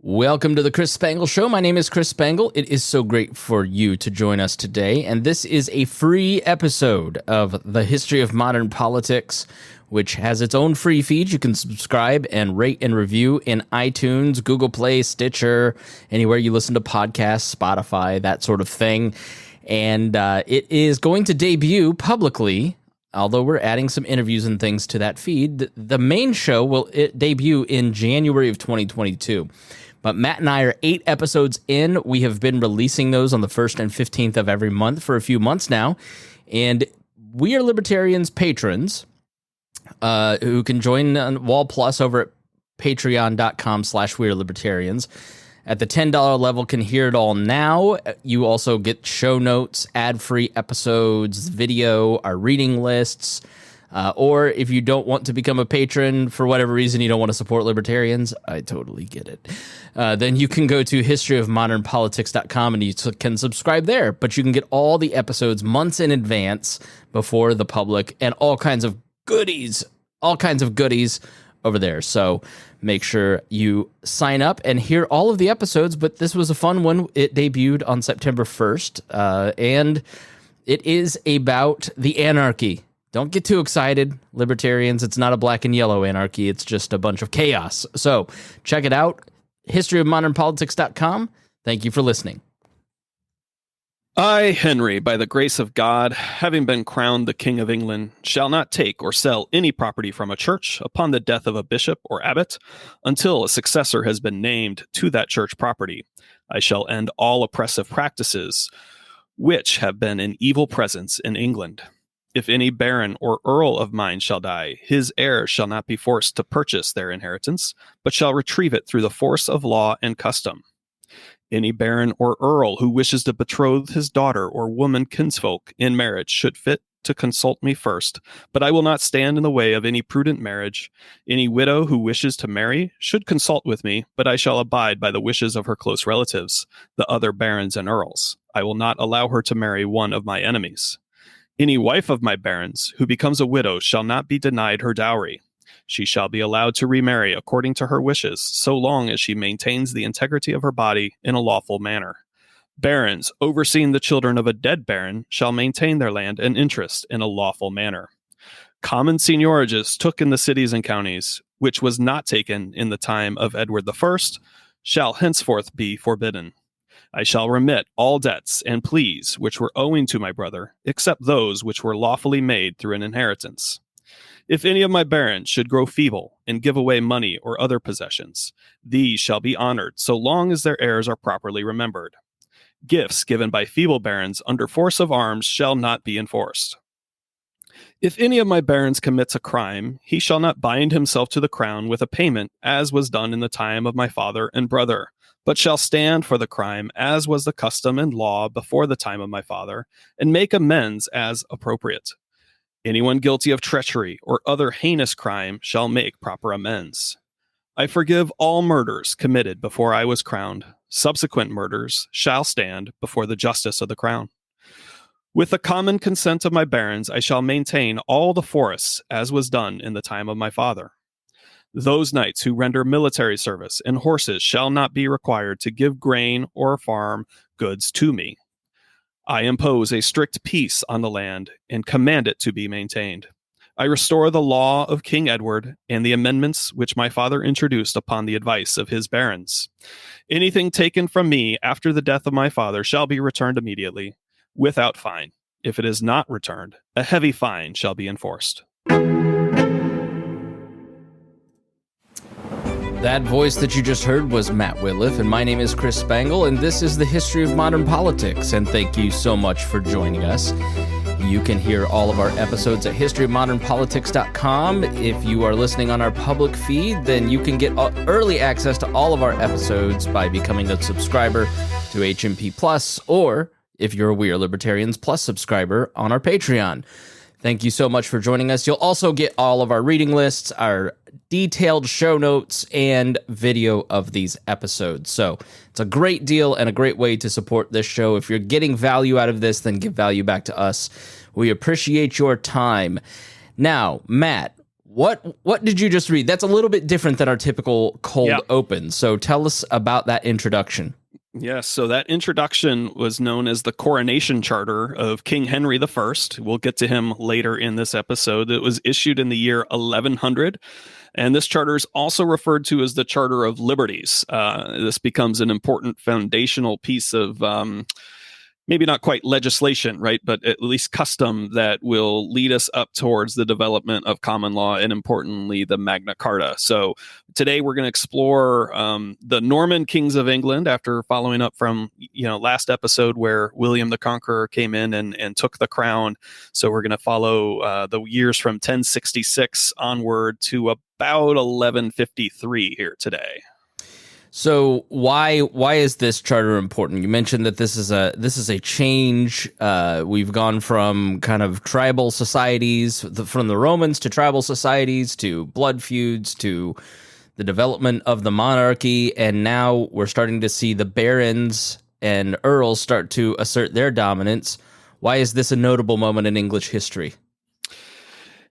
Welcome to the Chris Spangle Show. My name is Chris Spangle. It is so great for you to join us today. And this is a free episode of the History of Modern Politics, which has its own free feed. You can subscribe and rate and review in iTunes, Google Play, Stitcher, anywhere you listen to podcasts, Spotify, that sort of thing. And it is going to debut publicly, although we're adding some interviews and things to that feed. The main show will debut in January of 2022. But Matt and I are 8 episodes in. We have been releasing those on the 1st and 15th of every month for a few months now. And we are Libertarians patrons who can join on Wall Plus over at patreon.com/wearelibertarians. At the $10 level can hear it all now. You also get show notes, ad-free episodes, video, our reading lists. Or if you don't want to become a patron for whatever reason, you don't want to support libertarians, I totally get it. Then you can go to historyofmodernpolitics.com and you can subscribe there. But you can get all the episodes months in advance before the public and all kinds of goodies over there. So make sure you sign up and hear all of the episodes. But this was a fun one. It debuted on September 1st, and it is about the Anarchy. Don't get too excited, libertarians. It's not a black and yellow anarchy. It's just a bunch of chaos. So check it out, historyofmodernpolitics.com. Thank you for listening. I, Henry, by the grace of God, having been crowned the King of England, shall not take or sell any property from a church upon the death of a bishop or abbot until a successor has been named to that church property. I shall end all oppressive practices which have been an evil presence in England. If any baron or earl of mine shall die, his heirs shall not be forced to purchase their inheritance, but shall retrieve it through the force of law and custom. Any baron or earl who wishes to betroth his daughter or woman kinsfolk in marriage should fit to consult me first, but I will not stand in the way of any prudent marriage. Any widow who wishes to marry should consult with me, but I shall abide by the wishes of her close relatives, the other barons and earls. I will not allow her to marry one of my enemies. Any wife of my barons who becomes a widow shall not be denied her dowry. She shall be allowed to remarry according to her wishes, so long as she maintains the integrity of her body in a lawful manner. Barons overseeing the children of a dead baron shall maintain their land and interest in a lawful manner. Common seignorages took in the cities and counties, which was not taken in the time of Edward I, shall henceforth be forbidden. I shall remit all debts and pleas which were owing to my brother, except those which were lawfully made through an inheritance. If any of my barons should grow feeble and give away money or other possessions, these shall be honored so long as their heirs are properly remembered. Gifts given by feeble barons under force of arms shall not be enforced. If any of my barons commits a crime, he shall not bind himself to the crown with a payment, as was done in the time of my father and brother, but shall stand for the crime as was the custom and law before the time of my father, and make amends as appropriate. Anyone guilty of treachery or other heinous crime shall make proper amends. I forgive all murders committed before I was crowned. Subsequent murders shall stand before the justice of the crown. With the common consent of my barons, I shall maintain all the forests as was done in the time of my father. Those knights who render military service and horses shall not be required to give grain or farm goods to me. I impose a strict peace on the land and command it to be maintained. I restore the law of King Edward and the amendments which my father introduced upon the advice of his barons. Anything taken from me after the death of my father shall be returned immediately, without fine. If it is not returned, a heavy fine shall be enforced. That voice that you just heard was Matt Wittlief, and my name is Chris Spangle, and this is the History of Modern Politics, and thank you so much for joining us. You can hear all of our episodes at historyofmodernpolitics.com. If you are listening on our public feed, then you can get early access to all of our episodes by becoming a subscriber to HMP Plus, or if you're a We Are Libertarians Plus subscriber on our Patreon. Thank you so much for joining us. You'll also get all of our reading lists, our detailed show notes, and video of these episodes. So it's a great deal and a great way to support this show. If you're getting value out of this, then give value back to us. We appreciate your time. Now, Matt, What did you just read? That's a little bit different than our typical cold open. So tell us about that introduction. Yes, so that introduction was known as the Coronation Charter of King Henry I. We'll get to him later in this episode. It was issued in the year 1100, and this charter is also referred to as the Charter of Liberties. This becomes an important foundational piece of maybe not quite legislation, right, but at least custom that will lead us up towards the development of common law and, importantly, the Magna Carta. So today we're going to explore the Norman kings of England after following up from last episode where William the Conqueror came in and took the crown. So we're going to follow the years from 1066 onward to about 1153 here today. So why is this charter important? You mentioned that this is a change. We've gone from kind of tribal societies, from the Romans to tribal societies to blood feuds to the development of the monarchy, and now we're starting to see the barons and earls start to assert their dominance. Why is this a notable moment in English history?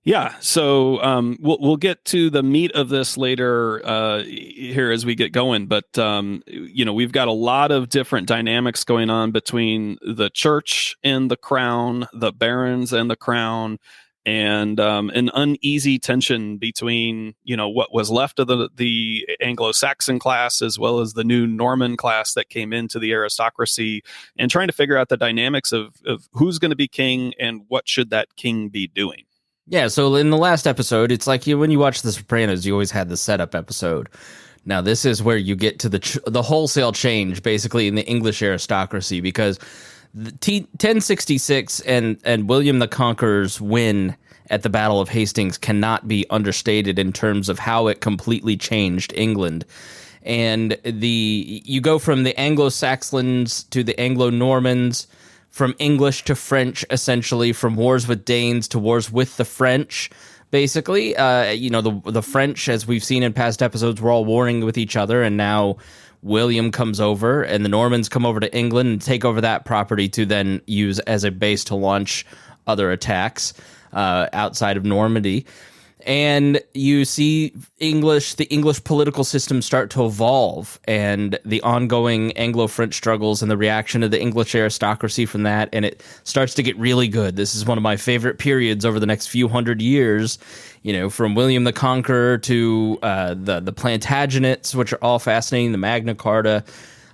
Yeah, so we'll get to the meat of this later here as we get going, but we've got a lot of different dynamics going on between the church and the crown, the barons and the crown, and an uneasy tension between what was left of the Anglo-Saxon class as well as the new Norman class that came into the aristocracy, and trying to figure out the dynamics of who's going to be king and what should that king be doing. Yeah, so in the last episode, it's like when you watch The Sopranos, you always had the setup episode. Now, this is where you get to the wholesale change, basically, in the English aristocracy, because 1066 and William the Conqueror's win at the Battle of Hastings cannot be understated in terms of how it completely changed England. And you go from the Anglo-Saxons to the Anglo-Normans, from English to French, essentially, from wars with Danes to wars with the French, basically. The French, as we've seen in past episodes, were all warring with each other, and now William comes over, and the Normans come over to England and take over that property to then use as a base to launch other attacks outside of Normandy. And you see the English political system start to evolve, and the ongoing Anglo-French struggles and the reaction of the English aristocracy from that, and it starts to get really good. This is one of my favorite periods over the next few hundred years, from William the Conqueror to the Plantagenets, which are all fascinating, the Magna Carta,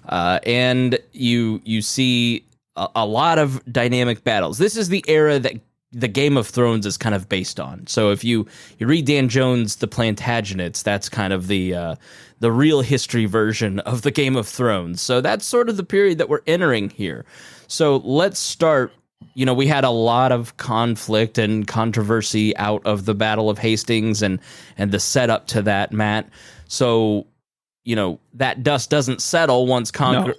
and you see a lot of dynamic battles. This is the era that the Game of Thrones is kind of based on. So if you read Dan Jones' The Plantagenets, that's kind of the real history version of the Game of Thrones. So that's sort of the period that we're entering here. So let's start. We had a lot of conflict and controversy out of the Battle of Hastings and the setup to that, Matt. So that dust doesn't settle once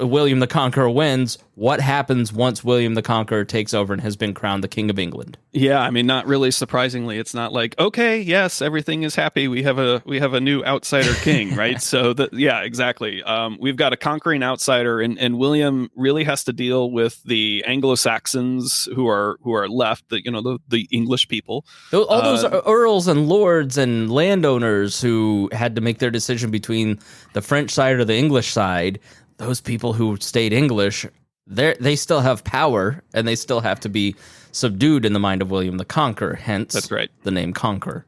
William the Conqueror wins. What happens once William the Conqueror takes over and has been crowned the King of England? Yeah, I mean, not really surprisingly, it's not like, okay, yes, everything is happy. We have a new outsider king, right? So yeah, exactly. We've got a conquering outsider, and William really has to deal with the Anglo-Saxons who are left, the English people. All those earls and lords and landowners who had to make their decision between the French side or the English side. Those people who stayed English, they still have power, and they still have to be subdued in the mind of William the Conqueror. Hence, that's right, the name Conqueror.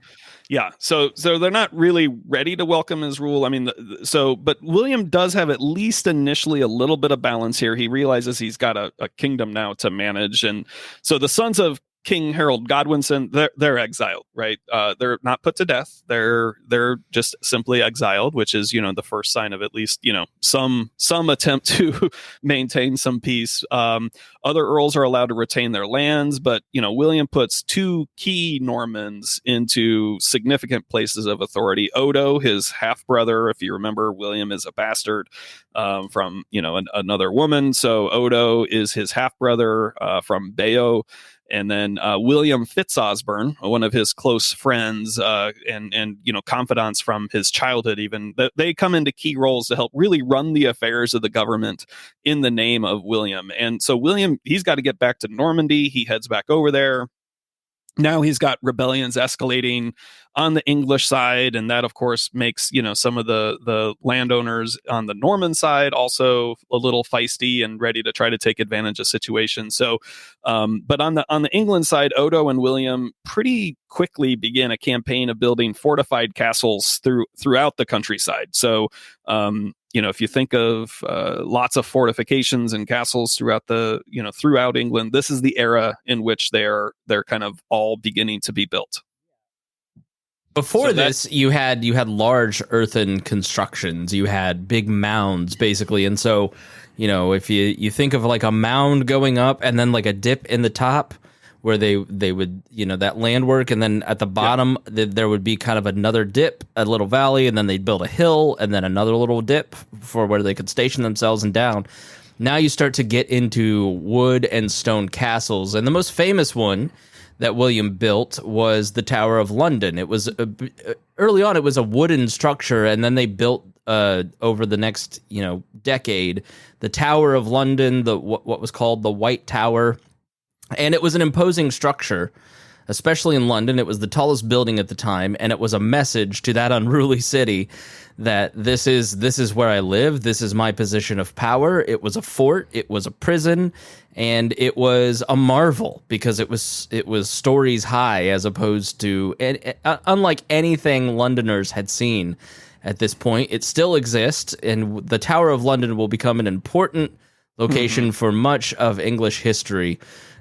Yeah, so they're not really ready to welcome his rule. I mean, but William does have at least initially a little bit of balance here. He realizes he's got a kingdom now to manage, and so the sons of King Harold Godwinson, they're exiled, right? They're not put to death. They're just simply exiled, which is the first sign of at least some attempt to maintain some peace. Other earls are allowed to retain their lands, but William puts two key Normans into significant places of authority. Odo, his half brother, if you remember, William is a bastard from another woman, so Odo is his half brother from Bayo. And then William Fitzosborne, one of his close friends and confidants from his childhood, even they come into key roles to help really run the affairs of the government in the name of William. And so William, he's got to get back to Normandy. He heads back over there. now he's got rebellions escalating on the English side, and that of course makes some of the landowners on the Norman side also a little feisty and ready to try to take advantage of situations. So but on the England side, Odo and William pretty quickly began a campaign of building fortified castles throughout the countryside. So if you think of lots of fortifications and castles throughout England, this is the era in which they're kind of all beginning to be built. Before this, you had large earthen constructions. You had big mounds, basically. And so, if you think of like a mound going up and then like a dip in the top where they would, that land work. And then at the bottom, there would be kind of another dip, a little valley, and then they'd build a hill and then another little dip for where they could station themselves and down. Now you start to get into wood and stone castles. And the most famous one that William built was the Tower of London. It was early on, it was a wooden structure, and then they built over the next decade the Tower of London, what was called the White Tower, and it was an imposing structure, especially in London. It was the tallest building at the time, and it was a message to that unruly city that this is where I live. This is my position of power. It was a fort. It was a prison. And it was a marvel because it was stories high as opposed to, unlike anything Londoners had seen at this point. It still exists, and the Tower of London will become an important location for much of English history.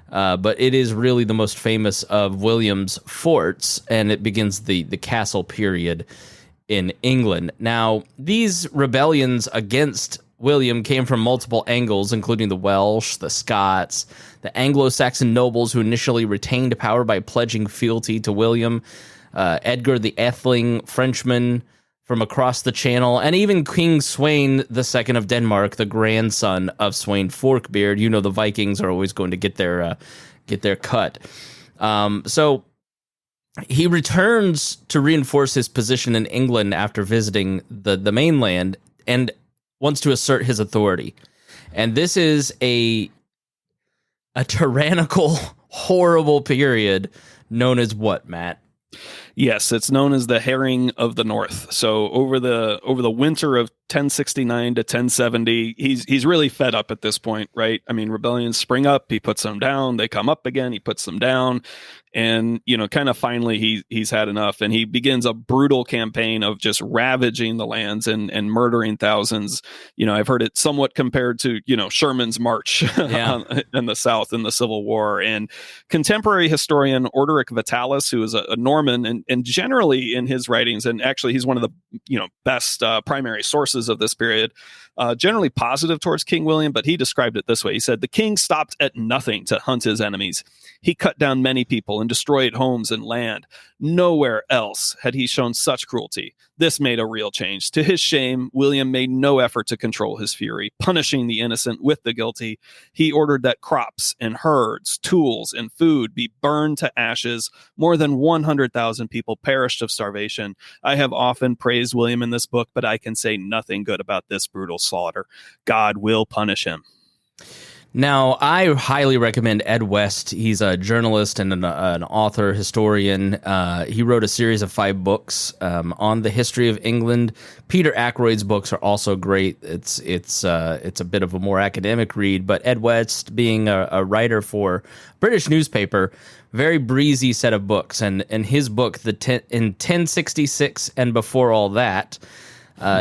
But it is really the most famous of William's forts, and it begins the castle period in England. Now, these rebellions against William came from multiple angles, including the Welsh, the Scots, the Anglo-Saxon nobles who initially retained power by pledging fealty to William, Edgar the Atheling, Frenchman from across the Channel, and even King Sweyn II of Denmark, the grandson of Sweyn Forkbeard. The Vikings are always going to get their cut. So he returns to reinforce his position in England after visiting the mainland and wants to assert his authority. And this is a tyrannical, horrible period known as what, Matt? Yes, it's known as the Herring of the North. So over the winter of 1069 to 1070, he's really fed up at this point, right? I mean, rebellions spring up, he puts them down, they come up again, he puts them down, and kind of finally he's had enough, and he begins a brutal campaign of just ravaging the lands and murdering thousands. I've heard it somewhat compared to Sherman's march in the South in the Civil War. And contemporary historian Orderic Vitalis, who is a Norman, and generally in his writings, and actually he's one of the best primary sources of this period, generally positive towards King William, but he described it this way. He said, "The king stopped at nothing to hunt his enemies. He cut down many people and destroyed homes and land. Nowhere else had he shown such cruelty. This made a real change. To his shame, William made no effort to control his fury, punishing the innocent with the guilty. He ordered that crops and herds, tools and food be burned to ashes. More than 100,000 people perished of starvation. I have often praised William in this book, but I can say nothing good about this brutal slaughter. God will punish him." Now, I highly recommend Ed West. He's a journalist and an author, historian. He wrote a series of 5 books on the history of England. Peter Ackroyd's books are also great. It's a bit of a more academic read, but Ed West, being a writer for British newspaper, very breezy set of books. And his book, in 1066 and before all that,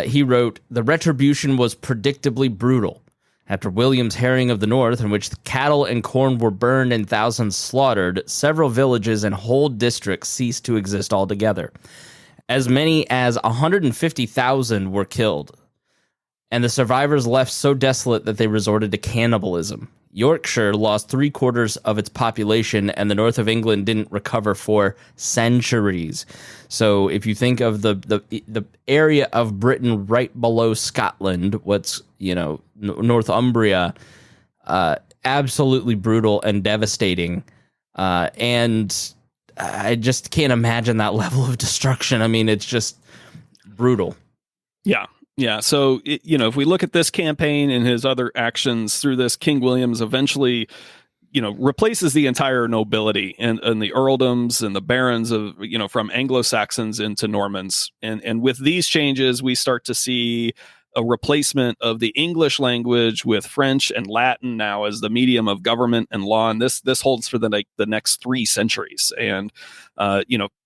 he wrote, "The retribution was predictably brutal. After William's Herring of the North, in which the cattle and corn were burned and thousands slaughtered, several villages and whole districts ceased to exist altogether. As many as 150,000 were killed, and the survivors left so desolate that they resorted to cannibalism. Yorkshire lost 3/4 of its population, and the north of England didn't recover for centuries." So if you think of the area of Britain right below Scotland, what's Northumbria, absolutely brutal and devastating, and I just can't imagine that level of destruction. I mean, it's just brutal. Yeah. So, if we look at this campaign and his other actions through this, King William's eventually replaces the entire nobility and the earldoms and the barons of, from Anglo-Saxons into Normans. And with these changes, we start to see a replacement of the English language with French and Latin now as the medium of government and law. And this holds for the next 3 centuries. And,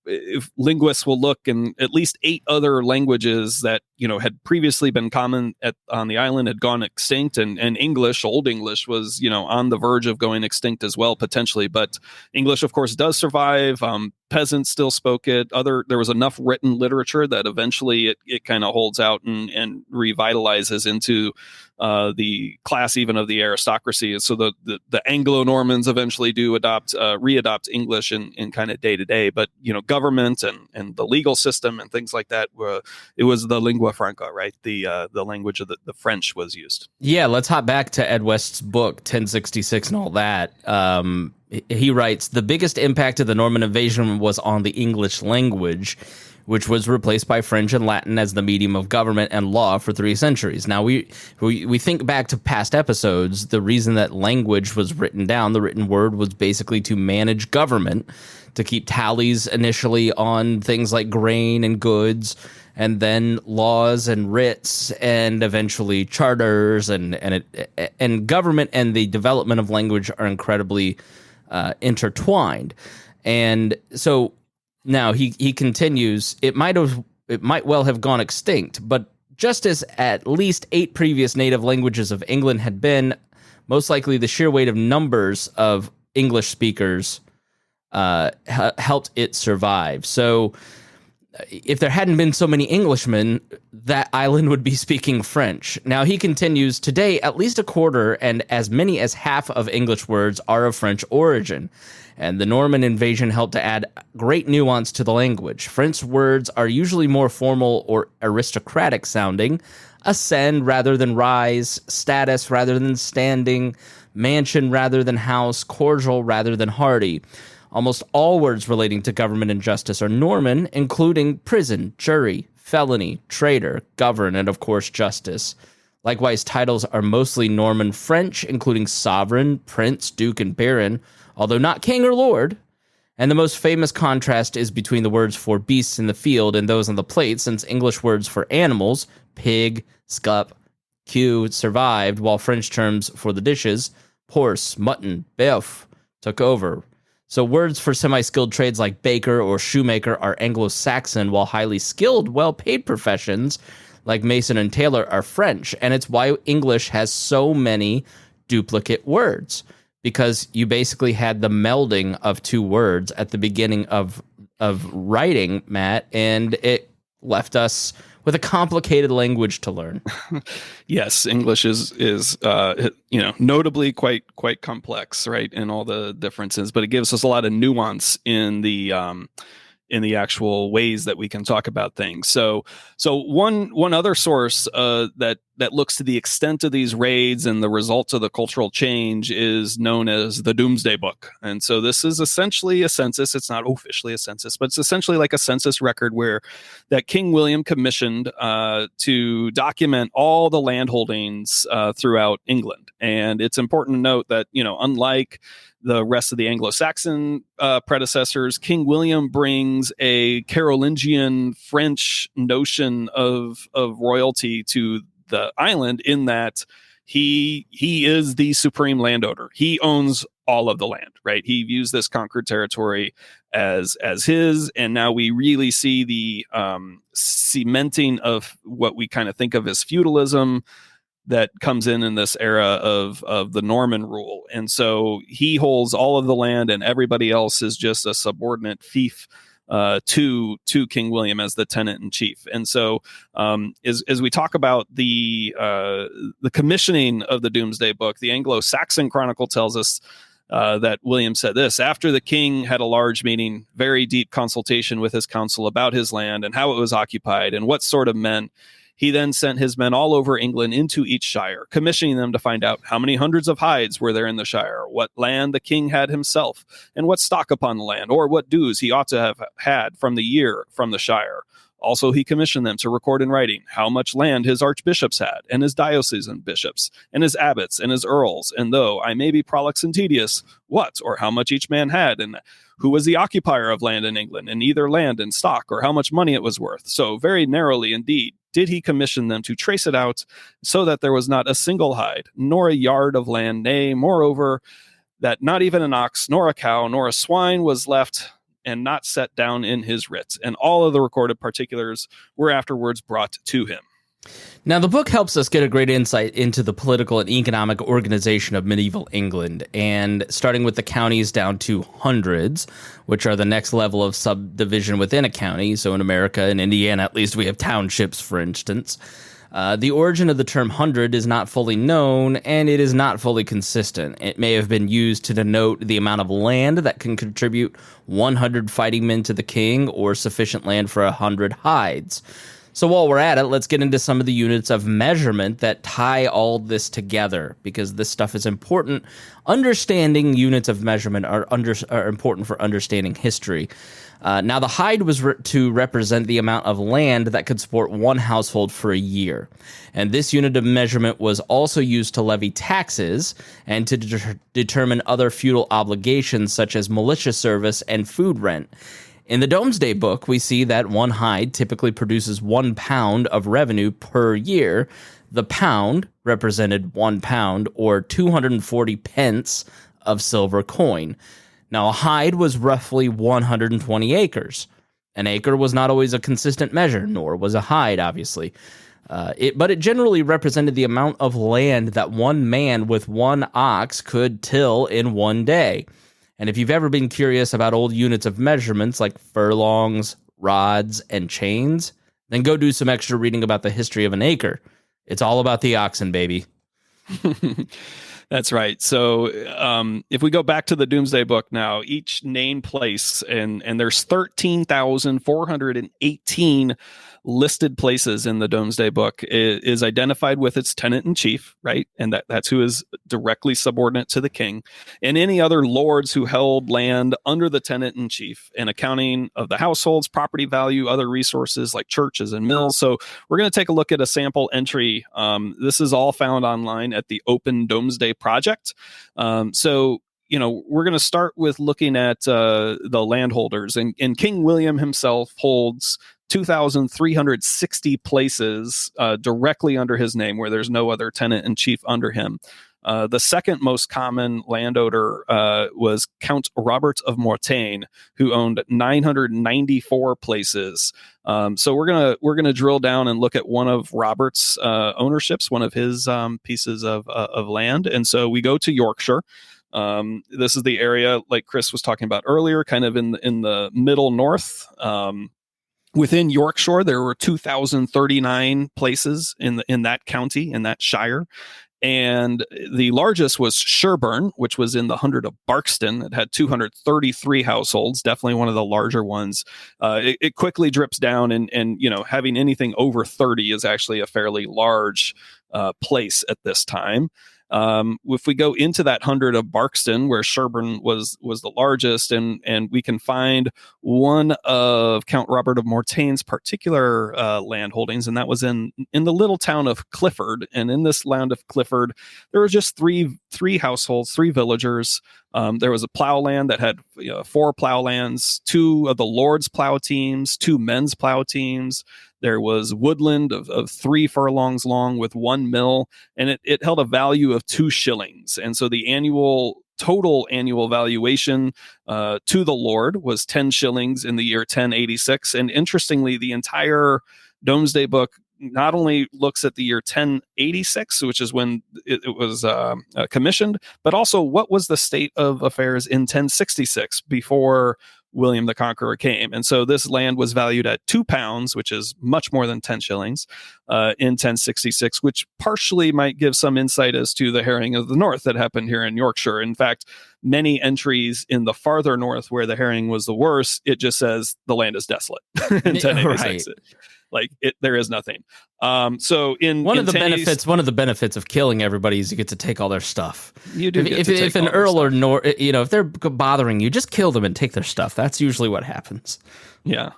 if linguists will look, in at least 8 other languages that had previously been common on the island had gone extinct, and English, Old English, was on the verge of going extinct as well, potentially. But English, of course, does survive. Peasants still spoke it. There was enough written literature that eventually it kind of holds out and revitalizes into the class even of the aristocracy. So the Anglo-Normans eventually do readopt English in kind of day to day, but government and the legal system and things like that, it was the lingua franca, right? The language of the French was used. Yeah, let's hop back to Ed West's book, 1066 and all that. He writes, the biggest impact of the Norman invasion was on the English language, which was replaced by French and Latin as the medium of government and law for 3 centuries. Now, we think back to past episodes. The reason that language was written down, the written word, was basically to manage government, to keep tallies initially on things like grain and goods, and then laws and writs, and eventually charters, and government and the development of language are incredibly intertwined. And so now he continues, it might well have gone extinct, but just as at least 8 previous native languages of England had been, most likely the sheer weight of numbers of English speakers helped it survive. So if there hadn't been so many Englishmen, that island would be speaking French. Now, he continues, today, at least a quarter and as many as half of English words are of French origin, and the Norman invasion helped to add great nuance to the language. French words are usually more formal or aristocratic sounding, ascend rather than rise, status rather than standing, mansion rather than house, cordial rather than hearty. Almost all words relating to government and justice are Norman, including prison, jury, felony, traitor, govern, and of course justice. Likewise, titles are mostly Norman French, including sovereign, prince, duke, and baron, although not king or lord. And the most famous contrast is between the words for beasts in the field and those on the plate, since English words for animals, pig, scup, queue, survived, while French terms for the dishes, horse, mutton, bœuf, took over. So words for semi-skilled trades like baker or shoemaker are Anglo-Saxon, while highly skilled, well-paid professions like mason and tailor are French. And it's why English has so many duplicate words, because you basically had the melding of 2 words at the beginning of writing, Matt, and it left us with a complicated language to learn. Yes, English is notably quite complex, right, in all the differences, but it gives us a lot of nuance in the actual ways that we can talk about things. So one other source that looks to the extent of these raids and the results of the cultural change is known as the Doomsday Book. And so this is essentially a census. It's not officially a census, but it's essentially like a census record that King William commissioned to document all the land holdings throughout England. And it's important to note that, unlike the rest of the Anglo-Saxon predecessors, King William brings a Carolingian French notion of royalty to the island, in that he is the supreme landowner. He owns all of the land, right? He views this conquered territory as his, and now we really see the cementing of what we kind of think of as feudalism that comes in this era of the Norman rule. And so he holds all of the land, and everybody else is just a subordinate fief to King William as the tenant in chief. And so as we talk about the commissioning of the Doomsday Book, the Anglo-Saxon Chronicle tells us that William said this: after the king had a large meeting, very deep consultation with his council about his land and how it was occupied and what sort of men, he then sent his men all over England into each shire, commissioning them to find out how many hundreds of hides were there in the shire, what land the king had himself, and what stock upon the land, or what dues he ought to have had from the year from the shire. Also, he commissioned them to record in writing how much land his archbishops had, and his diocesan bishops, and his abbots, and his earls, and though I may be prolix and tedious, what or how much each man had, and who was the occupier of land in England, and either land and stock, or how much money it was worth. So very narrowly indeed did he commission them to trace it out, so that there was not a single hide, nor a yard of land, nay, moreover, that not even an ox, nor a cow, nor a swine was left, and not set down in his writs. And all of the recorded particulars were afterwards brought to him. Now, the book helps us get a great insight into the political and economic organization of medieval England, and starting with the counties down to hundreds, which are the next level of subdivision within a county. So in America, in Indiana at least, we have townships, for instance. The origin of the term hundred is not fully known, and it is not fully consistent. It may have been used to denote the amount of land that can contribute 100 fighting men to the king, or sufficient land for 100 hides. So while we're at it, let's get into some of the units of measurement that tie all this together, because this stuff is important. Understanding units of measurement are important for understanding history. Now, the hide was to represent the amount of land that could support one household for a year. And this unit of measurement was also used to levy taxes and to determine other feudal obligations such as militia service and food rent. In the Domesday Book, we see that one hide typically produces 1 pound of revenue per year. The pound represented 1 pound, or 240 pence of silver coin. Now, a hide was roughly 120 acres. An acre was not always a consistent measure, nor was a hide, obviously. But it generally represented the amount of land that one man with one ox could till in one day. And if you've ever been curious about old units of measurements like furlongs, rods, and chains, then go do some extra reading about the history of an acre. It's all about the oxen, baby. That's right. So if we go back to the Domesday Book now, each named place, and there's 13,418 listed places in the Domesday Book, is identified with its tenant-in-chief, right? And that's who is directly subordinate to the king, and any other lords who held land under the tenant-in-chief, and accounting of the households, property value, other resources like churches and mills. So we're going to take a look at a sample entry. This is all found online at the Open Domesday Project. So we're going to start with looking at the landholders, and King William himself holds 2,360 places directly under his name, where there's no other tenant-in-chief under him. The second most common landowner was Count Robert of Mortain, who owned 994 places. So we're gonna drill down and look at one of Robert's ownerships, one of his pieces of land. And so we go to Yorkshire. This is the area, like Chris was talking about earlier, kind of in the middle north. Within Yorkshire, there were 2,039 places in that county, in that shire. And the largest was Sherburn, which was in the hundred of Barkston. It had 233 households, definitely one of the larger ones. It quickly drips down, and having anything over 30 is actually a fairly large place at this time. If we go into that hundred of Barkston, where Sherburn was the largest, and we can find one of Count Robert of Mortain's particular land holdings, and that was in the little town of Clifford. And in this land of Clifford, there were just three households, 3 villagers. There was a plow land that had 4 plow lands, 2 of the Lord's plow teams, 2 men's plow teams. There was woodland of 3 furlongs long with 1 mill, and it held a value of 2 shillings. And so the total annual valuation to the Lord was 10 shillings in the year 1086. And interestingly, the entire Domesday Book not only looks at the year 1086, which is when it was commissioned, but also what was the state of affairs in 1066 before William the Conqueror came. And so this land was valued at 2 pounds, which is much more than 10 shillings in 1066, which partially might give some insight as to the harrying of the north that happened here in Yorkshire. In fact, many entries in the farther north where the harrying was the worst, it just says the land is desolate in 1086. Right. there is nothing. So one of the benefits of killing everybody is you get to take all their stuff. You do. If an earl or if they're bothering you, just kill them and take their stuff. That's usually what happens. Yeah.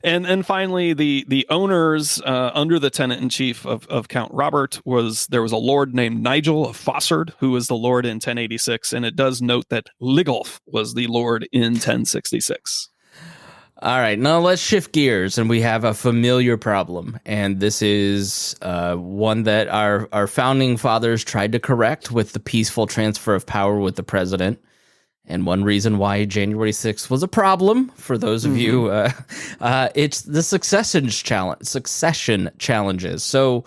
And finally, the owners under the tenant-in-chief of Count Robert there was a lord named Nigel of Fossard, who was the lord in 1086, and it does note that Ligolf was the lord in 1066. All right, now let's shift gears, and we have a familiar problem, and this is one that our founding fathers tried to correct with the peaceful transfer of power with the president. And one reason why January 6th was a problem, for those of you, it's the succession challenges. So,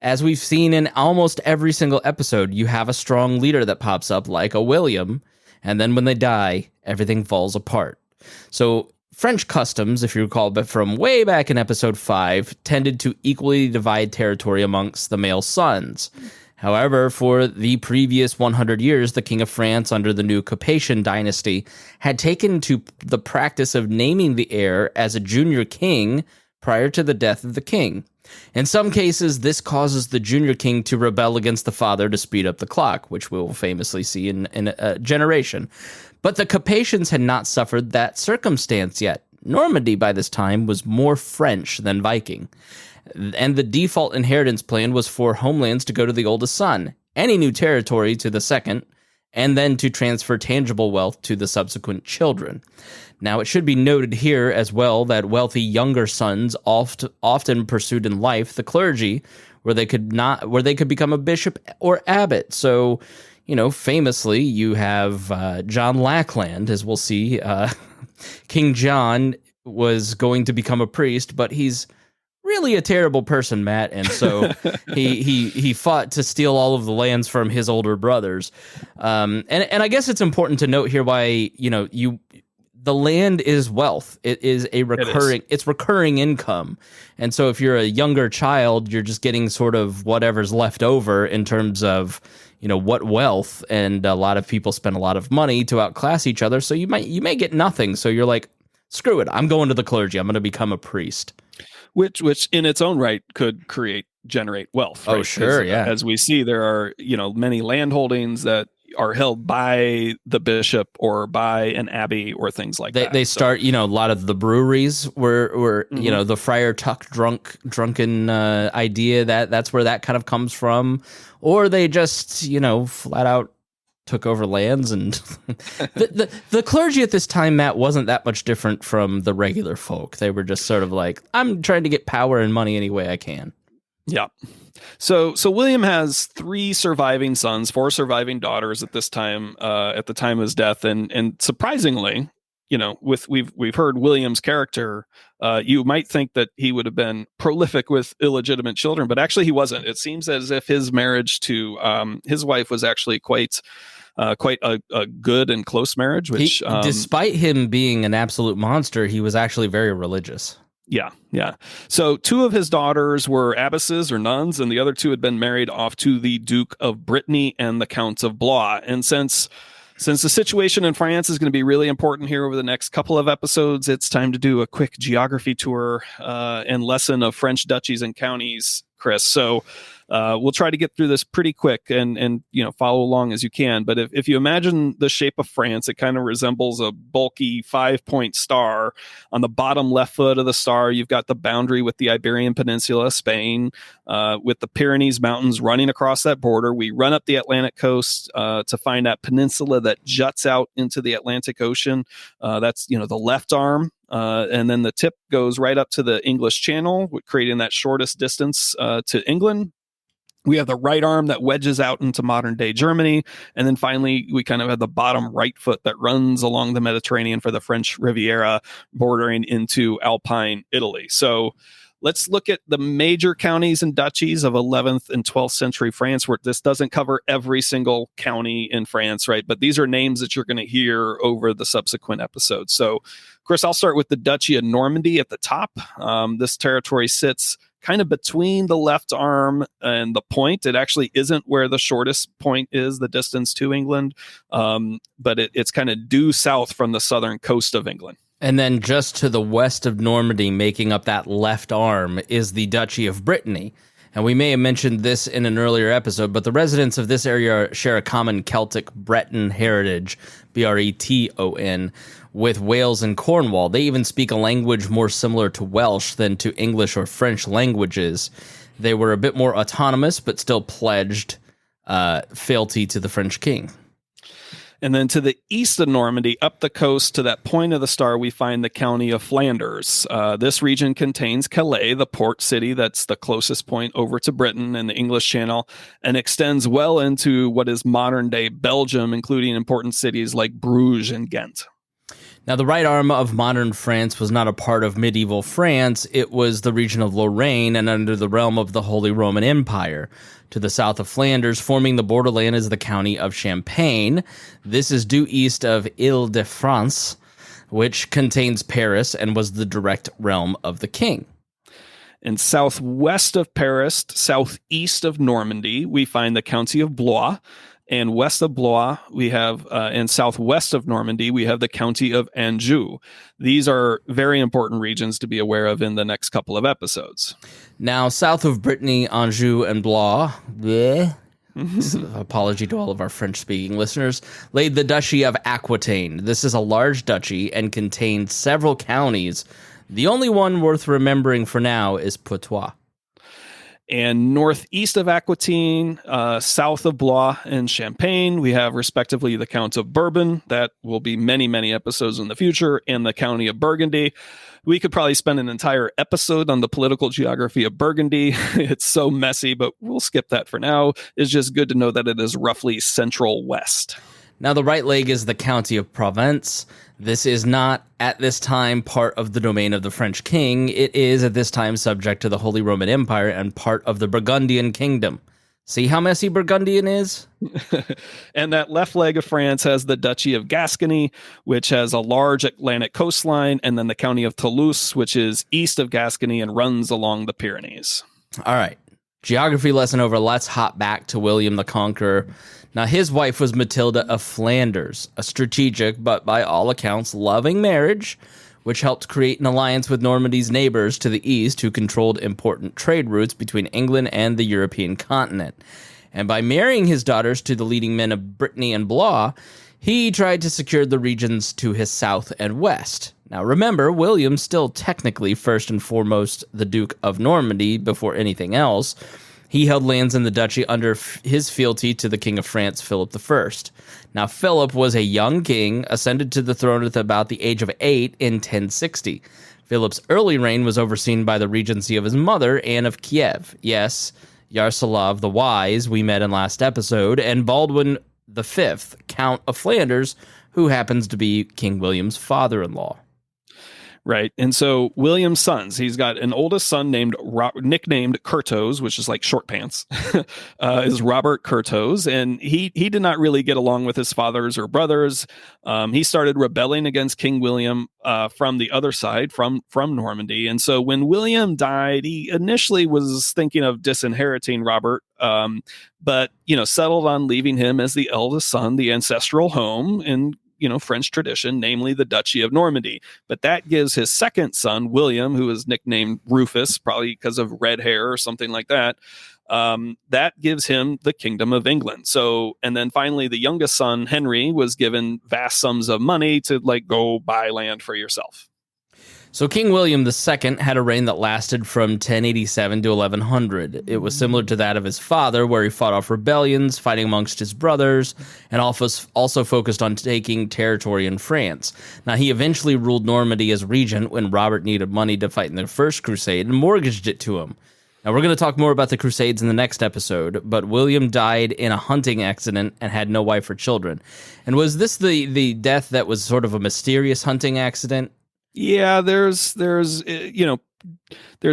as we've seen in almost every single episode, you have a strong leader that pops up, like a William, and then when they die, everything falls apart. So, French customs, if you recall, but from way back in episode 5, tended to equally divide territory amongst the male sons. However, for the previous 100 years, the King of France under the new Capetian dynasty had taken to the practice of naming the heir as a junior king prior to the death of the king. In some cases, this causes the junior king to rebel against the father to speed up the clock, which we will famously see in a generation. But the Capetians had not suffered that circumstance yet. Normandy by this time was more French than Viking. And the default inheritance plan was for homelands to go to the oldest son, any new territory to the second, and then to transfer tangible wealth to the subsequent children. Now, it should be noted here as well that wealthy younger sons often pursued in life the clergy, where they could become a bishop or abbot. So, famously, you have John Lackland, as we'll see. King John was going to become a priest, but he's really a terrible person, Matt, and so he fought to steal all of the lands from his older brothers. And I guess it's important to note here why the land is wealth. It is it's recurring income. And so if you're a younger child, you're just getting sort of whatever's left over in terms of what wealth, and a lot of people spend a lot of money to outclass each other. So you may get nothing. So you're like, screw it, I'm going to the clergy. I'm going to become a priest. Which in its own right could generate wealth. Right? Oh, sure, yeah. As we see, there are many land holdings that are held by the bishop or by an abbey or things like that. They start, a lot of the breweries were the Friar Tuck drunken idea that's where that kind of comes from, or they just flat out took over lands, and the clergy at this time, Matt, wasn't that much different from the regular folk. They were just sort of like, I'm trying to get power and money any way I can. Yeah. So William has 3 surviving sons, 4 surviving daughters at this time, at the time of his death, and surprisingly, we've heard William's character. You might think that he would have been prolific with illegitimate children, but actually he wasn't. It seems as if his marriage to his wife was actually quite a good and close marriage. Which, despite him being an absolute monster, he was actually very religious. Yeah. So 2 of his daughters were abbesses or nuns, and the other 2 had been married off to the Duke of Brittany and the Counts of Blois. And since the situation in France is going to be really important here over the next couple of episodes, it's time to do a quick geography tour and lesson of French duchies and counties, Chris. So we'll try to get through this pretty quick and follow along as you can. But if you imagine the shape of France, it kind of resembles a bulky 5-point star. On the bottom left foot of the star, you've got the boundary with the Iberian Peninsula, Spain, with the Pyrenees Mountains running across that border. We run up the Atlantic coast to find that peninsula that juts out into the Atlantic Ocean. That's the left arm. And then the tip goes right up to the English Channel, creating that shortest distance to England. We have the right arm that wedges out into modern day Germany. And then finally, we kind of have the bottom right foot that runs along the Mediterranean for the French Riviera, bordering into Alpine Italy. So let's look at the major counties and duchies of 11th and 12th century France, where this doesn't cover every single county in France, right? But these are names that you're going to hear over the subsequent episodes. So, Chris, I'll start with the Duchy of Normandy at the top. This territory sits kind of between the left arm and the point. It actually isn't where the shortest point is, the distance to England, but it's kind of due south from the southern coast of England. And then just to the west of Normandy, making up that left arm, is the Duchy of Brittany. And we may have mentioned this in an earlier episode, but the residents of this area share a common Celtic Breton heritage, Breton, with Wales and Cornwall. They even speak a language more similar to Welsh than to English or French languages. They were a bit more autonomous, but still pledged fealty to the French king. And then to the east of Normandy, up the coast to that point of the star, we find the county of Flanders. This region contains Calais, the port city that's the closest point over to Britain and the English Channel, and extends well into what is modern-day Belgium, including important cities like Bruges and Ghent. Now, the right arm of modern France was not a part of medieval France. It was the region of Lorraine and under the realm of the Holy Roman Empire. To the south of Flanders, forming the borderland, is the county of Champagne. This is due east of Ile-de-France, which contains Paris and was the direct realm of the king. And southwest of Paris, southeast of Normandy, we find the county of Blois. And west of Blois, we have, and southwest of Normandy, we have the county of Anjou. These are very important regions to be aware of in the next couple of episodes. Now, south of Brittany, Anjou, and Blois, apology to all of our French-speaking listeners, laid the Duchy of Aquitaine. This is a large duchy and contains several counties. The only one worth remembering for now is Poitou. And northeast of Aquitaine, south of Blois and Champagne, we have respectively the Count of Bourbon. That will be many, many episodes in the future, and the County of Burgundy. We could probably spend an entire episode on the political geography of Burgundy. It's so messy, but we'll skip that for now. It's just good to know that it is roughly central west. Now, the right leg is the County of Provence. This is not, at this time, part of the domain of the French king. It is, at this time, subject to the Holy Roman Empire and part of the Burgundian kingdom. See how messy Burgundian is? And that left leg of France has the Duchy of Gascony, which has a large Atlantic coastline, and then the County of Toulouse, which is east of Gascony and runs along the Pyrenees. All right. Geography lesson over. Let's hop back to William the Conqueror. Now, his wife was Matilda of Flanders, a strategic, but by all accounts, loving marriage, which helped create an alliance with Normandy's neighbors to the east, who controlled important trade routes between England and the European continent. And by marrying his daughters to the leading men of Brittany and Blois, he tried to secure the regions to his south and west. Now, remember, William still technically first and foremost the Duke of Normandy before anything else. He held lands in the duchy under his fealty to the King of France, Philip I. Now, Philip was a young king, ascended to the throne at about the age of 8 in 1060. Philip's early reign was overseen by the regency of his mother, Anne of Kiev. Yes, Yaroslav the Wise, we met in last episode, and Baldwin V, Count of Flanders, who happens to be King William's father-in-law. Right. And so William's sons, he's got an oldest son nicknamed Curtos, which is like short pants, is Robert Curtos. And he did not really get along with his fathers or brothers. He started rebelling against King William from the other side, from Normandy. And so when William died, he initially was thinking of disinheriting Robert, but, settled on leaving him as the eldest son, the ancestral home, and French tradition, namely the Duchy of Normandy. But that gives his second son, William, who is nicknamed Rufus, probably because of red hair or something like that, that gives him the Kingdom of England. So, and then finally, the youngest son, Henry, was given vast sums of money to go buy land for yourself. So King William II had a reign that lasted from 1087 to 1100. It was similar to that of his father, where he fought off rebellions, fighting amongst his brothers, and also focused on taking territory in France. Now, he eventually ruled Normandy as regent when Robert needed money to fight in the First Crusade and mortgaged it to him. Now, we're going to talk more about the Crusades in the next episode, but William died in a hunting accident and had no wife or children. And was this the death that was sort of a mysterious hunting accident? Yeah, there's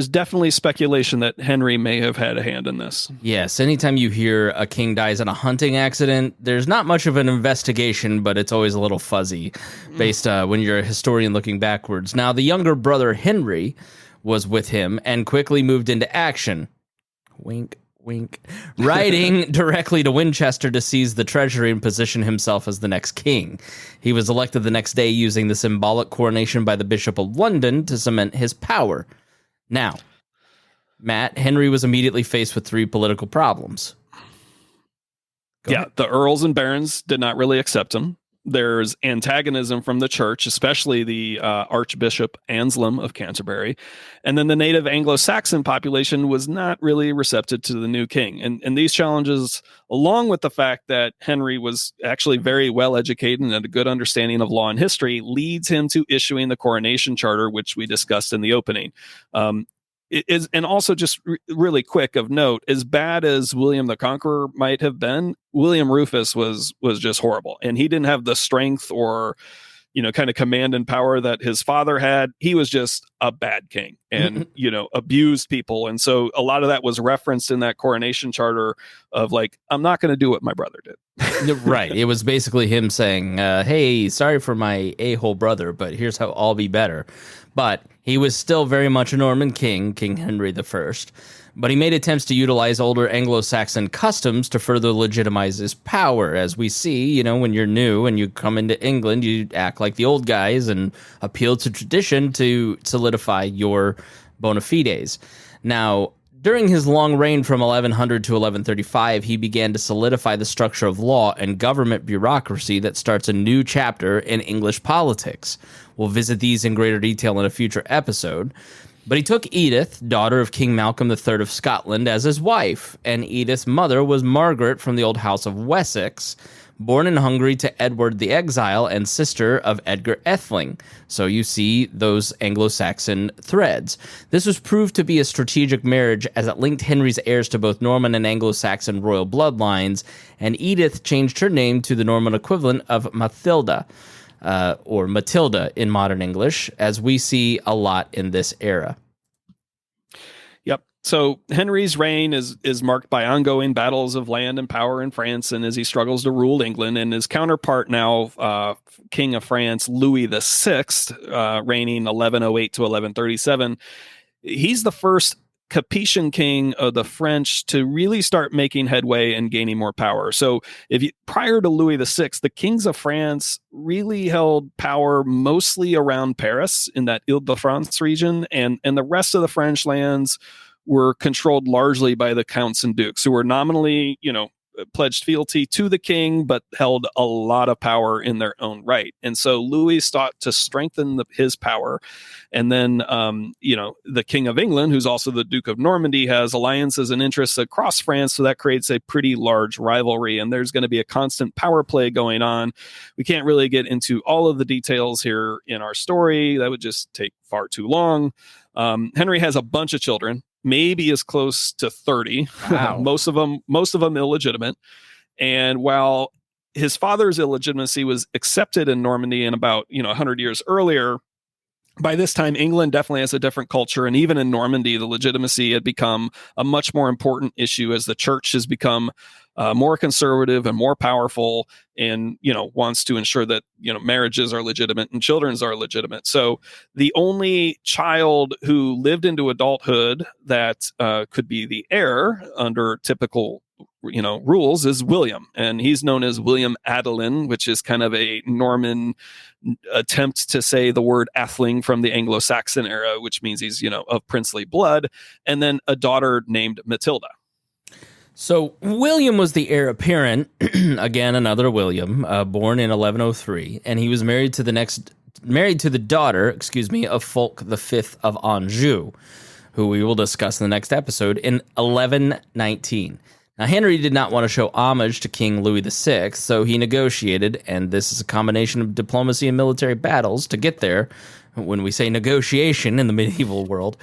definitely speculation that Henry may have had a hand in this. Yes, anytime you hear a king dies in a hunting accident, there's not much of an investigation, but it's always a little fuzzy based when you're a historian looking backwards. Now, the younger brother Henry was with him and quickly moved into action. Wink, Wink. Riding directly to Winchester to seize the treasury and position himself as the next king. He was elected the next day using the symbolic coronation by the Bishop of London to cement his power. Now, Matt, Henry was immediately faced with three political problems. Go ahead. The earls and barons did not really accept him. There's antagonism from the church, especially the Archbishop Anselm of Canterbury. And then the native Anglo-Saxon population was not really receptive to the new king. And these challenges, along with the fact that Henry was actually very well educated and had a good understanding of law and history, leads him to issuing the coronation charter, which we discussed in the opening. It is, and also just really quick of note, as bad as William the Conqueror might have been, William Rufus was just horrible, and he didn't have the strength or, kind of command and power that his father had. He was just a bad king and, abused people. And so a lot of that was referenced in that coronation charter of like, I'm not going to do what my brother did. Right. It was basically him saying, hey, sorry for my a-hole brother, but here's how I'll be better. But he was still very much a Norman king, King Henry I. But he made attempts to utilize older Anglo-Saxon customs to further legitimize his power. As we see, when you're new and you come into England, you act like the old guys and appeal to tradition to solidify your bona fides. Now, during his long reign from 1100 to 1135, he began to solidify the structure of law and government bureaucracy that starts a new chapter in English politics. We'll visit these in greater detail in a future episode. But he took Edith, daughter of King Malcolm III of Scotland, as his wife, and Edith's mother was Margaret from the old House of Wessex, born in Hungary to Edward the Exile and sister of Edgar Atheling. So you see those Anglo-Saxon threads. This was proved to be a strategic marriage as it linked Henry's heirs to both Norman and Anglo-Saxon royal bloodlines, and Edith changed her name to the Norman equivalent of Mathilda, or Matilda in modern English, as we see a lot in this era. Yep. So Henry's reign is marked by ongoing battles of land and power in France, and as he struggles to rule England, and his counterpart now, King of France, Louis VI, reigning 1108 to 1137, he's the first Capetian king of the French to really start making headway and gaining more power. So prior to Louis VI, the kings of France really held power mostly around Paris in that Ile-de-France region, and the rest of the French lands were controlled largely by the counts and dukes, who were nominally, pledged fealty to the king, but held a lot of power in their own right. And so Louis sought to strengthen his power. And then, the King of England, who's also the Duke of Normandy, has alliances and interests across France. So that creates a pretty large rivalry. And there's going to be a constant power play going on. We can't really get into all of the details here in our story. That would just take far too long. Henry has a bunch of children, maybe as close to 30. Wow. most of them illegitimate. And while his father's illegitimacy was accepted in Normandy in about 100 years earlier, by this time England definitely has a different culture, and even in Normandy the legitimacy had become a much more important issue as the church has become more conservative and more powerful, and wants to ensure that marriages are legitimate and children's are legitimate. So the only child who lived into adulthood that could be the heir under typical rules is William, and he's known as William Adelin, which is kind of a Norman attempt to say the word Atheling from the Anglo-Saxon era, which means he's of princely blood, and then a daughter named Matilda. So William was the heir apparent, again, another William, born in 1103, and he was married to the daughter, of Fulk V of Anjou, who we will discuss in the next episode, in 1119. Now, Henry did not want to show homage to King Louis VI, so he negotiated, and this is a combination of diplomacy and military battles to get there, when we say negotiation in the medieval world,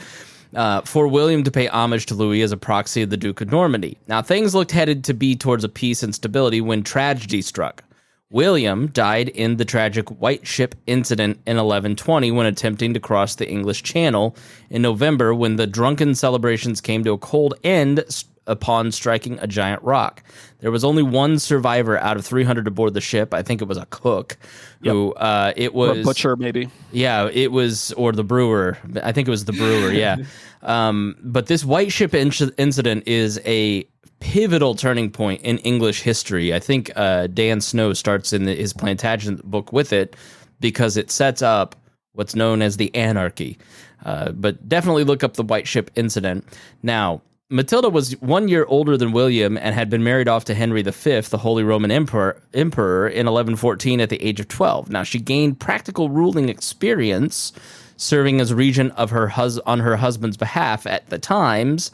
for William to pay homage to Louis as a proxy of the Duke of Normandy. Now, things looked headed to be towards a peace and stability when tragedy struck. William died in the tragic White Ship incident in 1120 when attempting to cross the English Channel in November, when the drunken celebrations came to a cold end upon striking a giant rock. There was only one survivor out of 300 aboard the ship. I think it was a cook who it was or a butcher, maybe. Yeah, it was, or the brewer. I think it was the brewer. Yeah. But this white ship incident is a pivotal turning point in English history. I think Dan Snow starts in his Plantagenet book with it because it sets up what's known as the Anarchy. But definitely look up the white ship incident. Now, Matilda was 1 year older than William and had been married off to Henry V, the Holy Roman Emperor in 1114 at the age of 12. Now, she gained practical ruling experience serving as regent of on her husband's behalf at the times.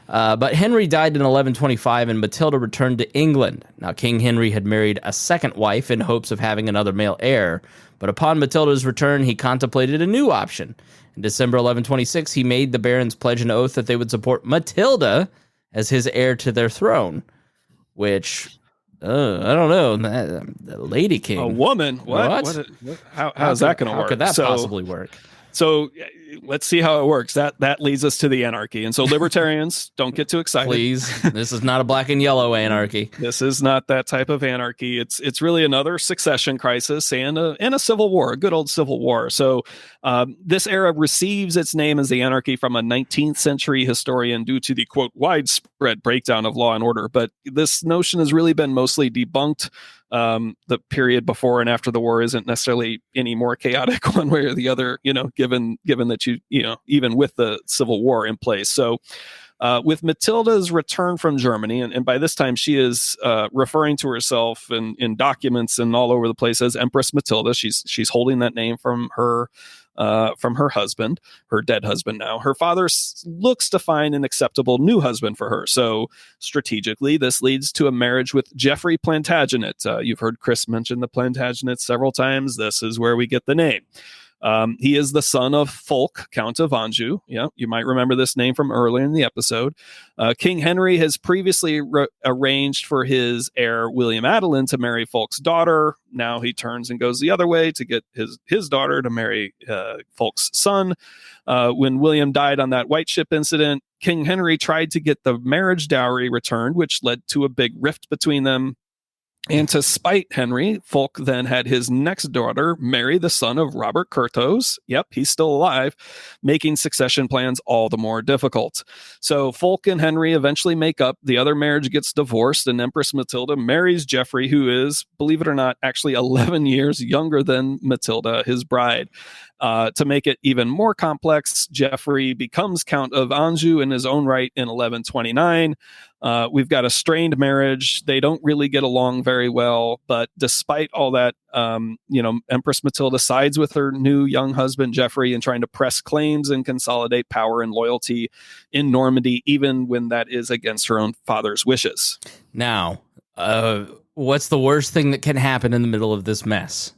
But Henry died in 1125 and Matilda returned to England. Now, King Henry had married a second wife in hopes of having another male heir. But upon Matilda's return, he contemplated a new option. In December 1126, he made the barons pledge an oath that they would support Matilda as his heir to their throne, which, I don't know, the Lady King. A woman? What? How's that going to work? How could that possibly work? So let's see how it works. That leads us to the anarchy. And so libertarians, don't get too excited. Please, this is not a black and yellow anarchy. This is not that type of anarchy. It's really another succession crisis and a civil war, a good old civil war. So this era receives its name as the anarchy from a 19th century historian due to the, quote, widespread breakdown of law and order. But this notion has really been mostly debunked. The period before and after the war isn't necessarily any more chaotic one way or the other, given that even with the Civil War in place. So with Matilda's return from Germany, and by this time she is referring to herself in documents and all over the place as Empress Matilda. She's holding that name from her husband, her dead husband now. Her father looks to find an acceptable new husband for her. So strategically, this leads to a marriage with Geoffrey Plantagenet. You've heard Chris mention the Plantagenets several times. This is where we get the name. He is the son of Fulk, Count of Anjou. Yeah, you might remember this name from earlier in the episode. King Henry has previously arranged for his heir, William Adelin, to marry Fulk's daughter. Now he turns and goes the other way to get his daughter to marry Fulk's son. When William died on that white ship incident, King Henry tried to get the marriage dowry returned, which led to a big rift between them. And to spite Henry, Fulk then had his next daughter marry the son of Robert Curthose. Yep, he's still alive, making succession plans all the more difficult. So Fulk and Henry eventually make up. The other marriage gets divorced, and Empress Matilda marries Geoffrey, who is, believe it or not, actually 11 years younger than Matilda, his bride. To make it even more complex, Geoffrey becomes Count of Anjou in his own right in 1129. We've got a strained marriage. They don't really get along very well, but despite all that, Empress Matilda sides with her new young husband, Geoffrey, in trying to press claims and consolidate power and loyalty in Normandy, even when that is against her own father's wishes. Now, what's the worst thing that can happen in the middle of this mess?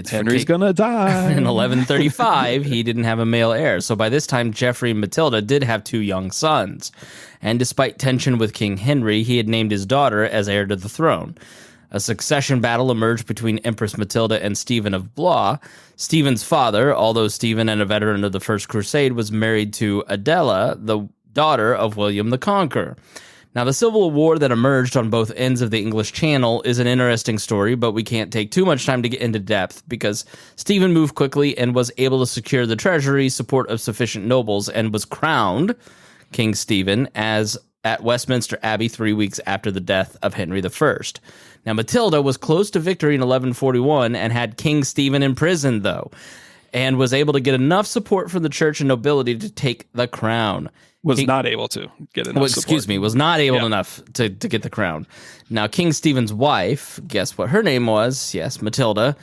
Henry's gonna die. In 1135, he didn't have a male heir. So by this time, Geoffrey and Matilda did have two young sons. And despite tension with King Henry, he had named his daughter as heir to the throne. A succession battle emerged between Empress Matilda and Stephen of Blois. Stephen's father, although Stephen and a veteran of the First Crusade, was married to Adela, the daughter of William the Conqueror. Now, the civil war that emerged on both ends of the English Channel is an interesting story, but we can't take too much time to get into depth because Stephen moved quickly and was able to secure the treasury support of sufficient nobles and was crowned King Stephen at Westminster Abbey 3 weeks after the death of Henry I. Now, Matilda was close to victory in 1141 and had King Stephen imprisoned, though, and was able to get enough support from the church and nobility to take the crown. Was not able to get enough support. Was not able enough to get the crown. Now, King Stephen's wife, guess what her name was? Yes, Matilda,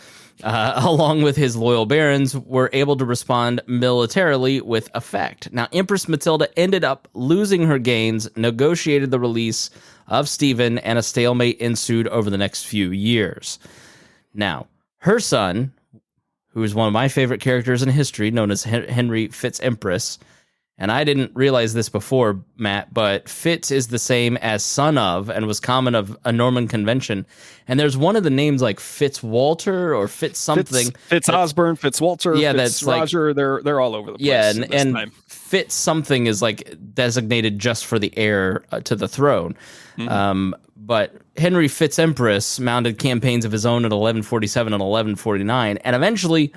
along with his loyal barons, were able to respond militarily with effect. Now, Empress Matilda ended up losing her gains, negotiated the release of Stephen, and a stalemate ensued over the next few years. Now, her son, who is one of my favorite characters in history, known as Henry Fitz-Empress, And I didn't realize this before, Matt, but Fitz is the same as son of and was common of a Norman convention. And there's one of the names like Fitzwalter or Fitz something. Fitz Osborne, Fitzwalter, yeah, Fitz that's Roger. They're all over the place. Yeah, and Fitz something is like designated just for the heir to the throne. Mm-hmm. But Henry Fitz-Empress mounted campaigns of his own at 1147 and 1149, and eventually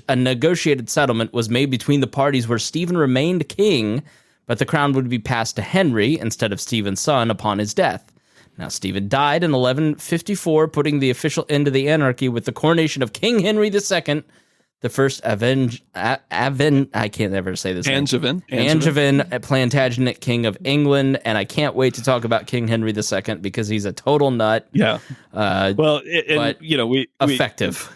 a negotiated settlement was made between the parties where Stephen remained king, but the crown would be passed to Henry instead of Stephen's son upon his death. Now, Stephen died in 1154, putting the official end to the anarchy with the coronation of King Henry II, the first I can't ever say this Angevin Plantagenet King of England, and I can't wait to talk about King Henry II because he's a total nut. Yeah. But effective.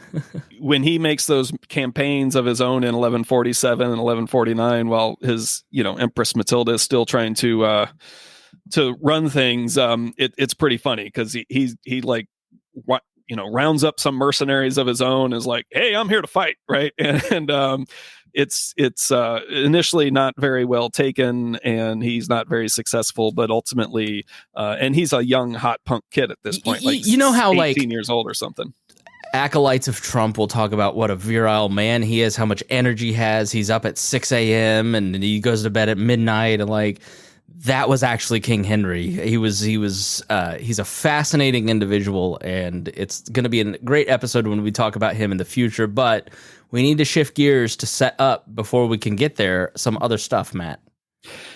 When he makes those campaigns of his own in 1147 and 1149, while his Empress Matilda is still trying to run things, it's pretty funny because he like what. Rounds up some mercenaries of his own, is like, hey, I'm here to fight, right? And it's initially not very well taken, and he's not very successful, but ultimately, and he's a young, hot punk kid at this point, like how 18 years old or something. Acolytes of Trump will talk about what a virile man he is, how much energy he has. He's up at 6 a.m. and he goes to bed at midnight, and like, that was actually King Henry. He's a fascinating individual, and it's going to be a great episode when we talk about him in the future, but we need to shift gears to set up, before we can get there, some other stuff, Matt.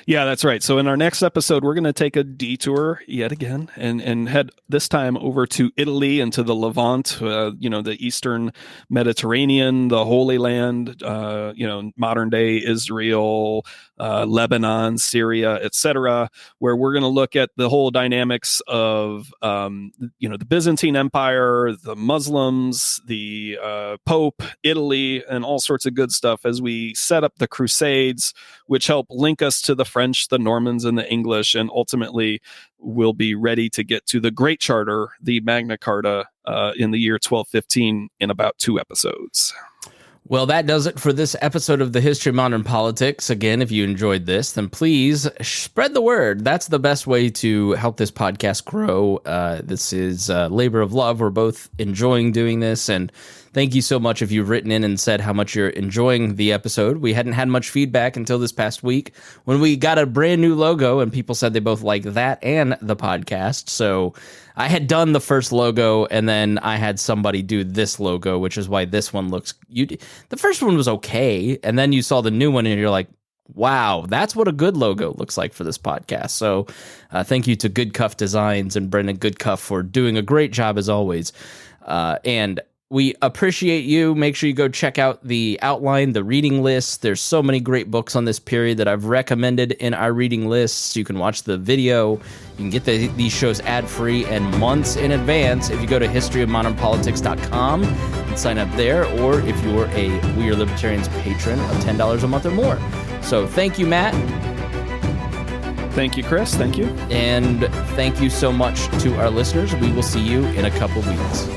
Yeah, that's right. So in our next episode, we're going to take a detour yet again and head this time over to Italy and to the Levant, the Eastern Mediterranean, the Holy Land, modern day Israel, Lebanon, Syria, etc., where we're going to look at the whole dynamics of, the Byzantine Empire, the Muslims, the Pope, Italy, and all sorts of good stuff as we set up the Crusades, which help link us to the French, the Normans, and the English, and ultimately we'll be ready to get to the Great Charter, the Magna Carta, in the year 1215 in about 2 episodes. Well, that does it for this episode of the History of Modern Politics. Again, if you enjoyed this, then please spread the word. That's the best way to help this podcast grow. This is a labor of love. We're both enjoying doing this, and thank you so much if you've written in and said how much you're enjoying the episode. We hadn't had much feedback until this past week when we got a brand new logo, and people said they both like that and the podcast. So I had done the first logo, and then I had somebody do this logo, which is why this one looks... The first one was okay, and then you saw the new one, and you're like, wow, that's what a good logo looks like for this podcast. So thank you to Good Cuff Designs and Brendan Goodcuff for doing a great job as always. And we appreciate you. Make sure you go check out the outline, the reading list. There's so many great books on this period that I've recommended in our reading lists. You can watch the video. You can get these shows ad-free and months in advance if you go to historyofmodernpolitics.com and sign up there, or if you're a We Are Libertarians patron of $10 a month or more. So thank you, Matt. Thank you, Chris. Thank you. And thank you so much to our listeners. We will see you in a couple weeks.